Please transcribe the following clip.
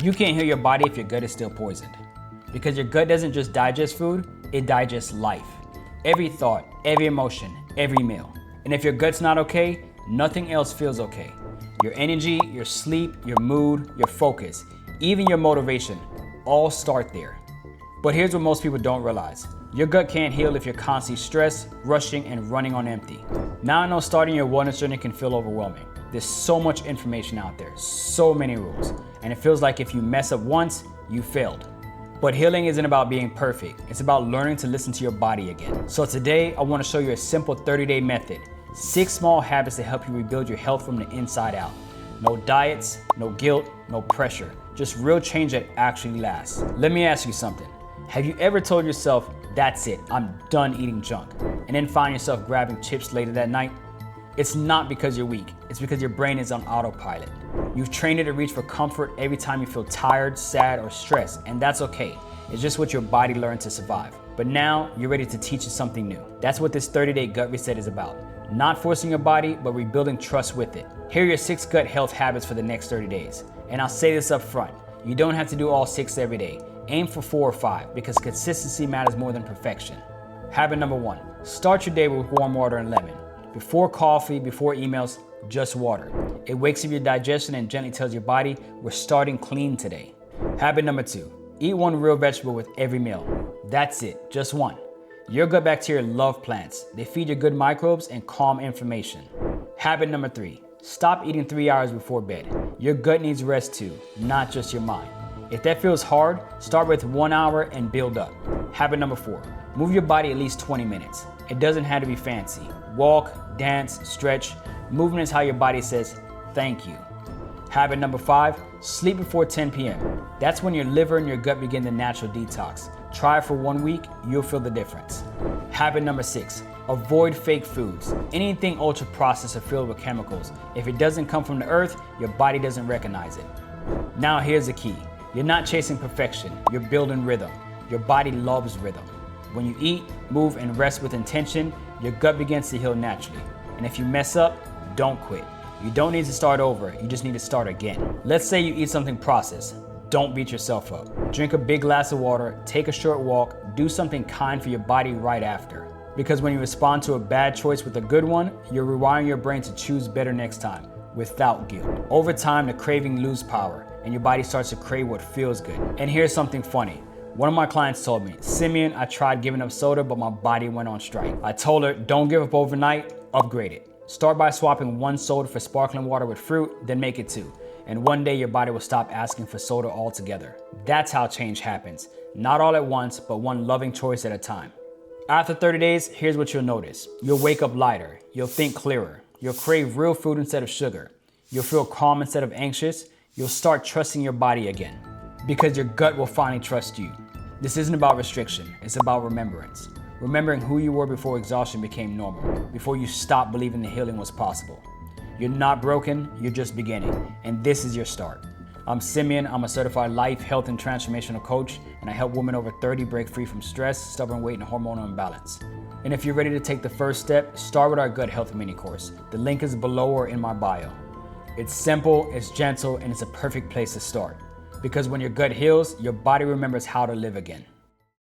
You can't heal your body if your gut is still poisoned. Because your gut doesn't just digest food, it digests life. Every thought, every emotion, every meal. And if your gut's not okay, nothing else feels okay. Your energy, your sleep, your mood, your focus, even your motivation, all start there. But here's what most people don't realize. Your gut can't heal if you're constantly stressed, rushing, and running on empty. Now I know starting your wellness journey can feel overwhelming. There's so much information out there, so many rules, and it feels like if you mess up once, you failed. But healing isn't about being perfect. It's about learning to listen to your body again. So today, I want to show you a simple 30-day method. 6 small habits to help you rebuild your health from the inside out. No diets, no guilt, no pressure. Just real change that actually lasts. Let me ask you something. Have you ever told yourself, that's it, I'm done eating junk, and then find yourself grabbing chips later that night? It's not because you're weak. It's because your brain is on autopilot. You've trained it to reach for comfort every time you feel tired, sad, or stressed, and that's okay. It's just what your body learned to survive. But now you're ready to teach it something new. That's what this 30-day gut reset is about. Not forcing your body, but rebuilding trust with it. Here are your 6 gut health habits for the next 30 days. And I'll say this up front. You don't have to do all 6 every day. Aim for 4 or 5 because consistency matters more than perfection. Habit number 1, start your day with warm water and lemon. Before coffee, before emails, just water. It wakes up your digestion and gently tells your body, we're starting clean today. Habit number 2, eat 1 real vegetable with every meal. That's it, just 1. Your gut bacteria love plants. They feed your good microbes and calm inflammation. Habit number 3, stop eating 3 hours before bed. Your gut needs rest too, not just your mind. If that feels hard, start with 1 hour and build up. Habit number 4, move your body at least 20 minutes. It doesn't have to be fancy. Walk, dance, stretch. Movement is how your body says, thank you. Habit number 5, sleep before 10 p.m. That's when your liver and your gut begin the natural detox. Try it for 1 week, you'll feel the difference. Habit number 6, avoid fake foods. Anything ultra processed or filled with chemicals. If it doesn't come from the earth, your body doesn't recognize it. Now here's the key. You're not chasing perfection, you're building rhythm. Your body loves rhythm. When you eat, move, and rest with intention, your gut begins to heal naturally. And if you mess up, don't quit. You don't need to start over, you just need to start again. Let's say you eat something processed. Don't beat yourself up. Drink a big glass of water, take a short walk, do something kind for your body right after. Because when you respond to a bad choice with a good one, you're rewiring your brain to choose better next time, without guilt. Over time, the craving loses power, and your body starts to crave what feels good. And here's something funny. One of my clients told me, Simeon, I tried giving up soda, but my body went on strike. I told her, don't give up overnight, upgrade it. Start by swapping 1 soda for sparkling water with fruit, then make it 2. And one day your body will stop asking for soda altogether. That's how change happens. Not all at once, but one loving choice at a time. After 30 days, here's what you'll notice. You'll wake up lighter. You'll think clearer. You'll crave real food instead of sugar. You'll feel calm instead of anxious. You'll start trusting your body again. Because your gut will finally trust you. This isn't about restriction, it's about remembrance. Remembering who you were before exhaustion became normal, before you stopped believing the healing was possible. You're not broken, you're just beginning, and this is your start. I'm Simeon, I'm a certified life, health, and transformational coach, and I help women over 30 break free from stress, stubborn weight, and hormonal imbalance. And if you're ready to take the first step, start with our gut health mini course. The link is below or in my bio. It's simple, it's gentle, and it's a perfect place to start. Because when your gut heals, your body remembers how to live again.